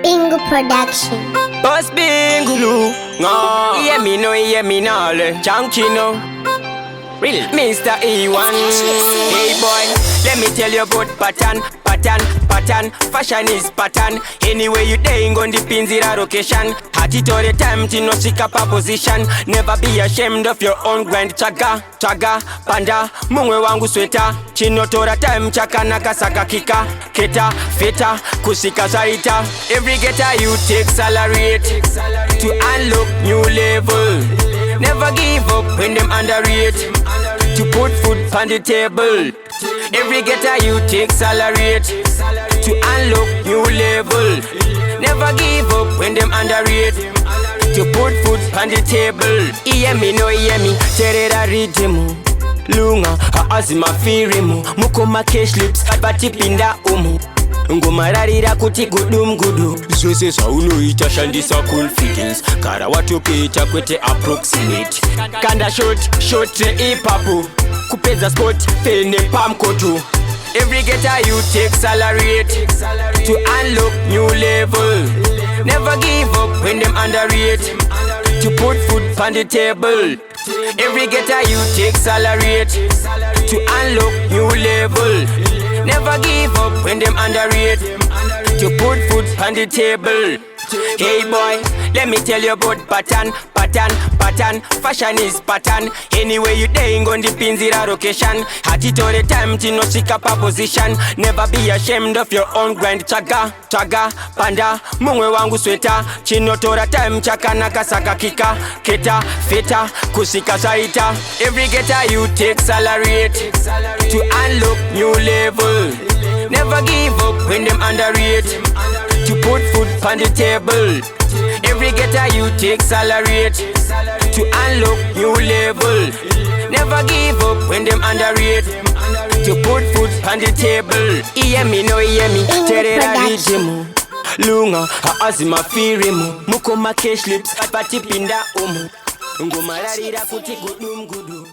Bingu production. Boss Bingu, Lunga. Hear me no, hear me now, chunky no. Real Mr. E1. Hey boy, let me tell you about pattern. Fashion is pattern. Anyway you dang on the pins in a location. Hat it all the time to no seek up a position. Never be ashamed of your own grind. Chaga, panda, mungwe wangu sweta. Chino tora time chaka nakasaka kika. Keta, feta, kusika zaita. Every getter you take salary to unlock new level. Never give up when them underrate. To put food on the table. Every getter you take salary to unlock new level. Never give up when them underrate. To put food on the table. Hear me no hear me. Terera Riddim. Lunga azima firimu. Mukoma cash lips batipinda umu. Ngomararira kuti gudum gudu. Zose sauno itashandisa confidence. Kara watu pita kwete approximate. Kanda short ipapu. Kupeza spot fene pamkotu. Every getter you take salary to unlock new level. Never give up when them underrate. To put food on the table. Every getter you take salary to unlock new level. Never give up when them underrate. To put food on the table. Hey boy, let me tell you about pattern. Fashion is pattern. Anyway you dang on the pins in a location. Hat it all the time to no seek up a position. Never be ashamed of your own grind. Chaga, panda, mungwe wangu sweta. Chino tora time chaka nakasaka kika. Keta, feta, kusika zaita. Every getter you take salary to unlock new level. Never give up when them underrate. To put food on the table. Every getter you take salary to unlock new level. Never give up when them underrate. To put food on the table. Hear me no hear me. Terera Riddim. Lunga azima firimu. Mukoma cash lips batipinda umu. Ngomararira kuti gudum gudu.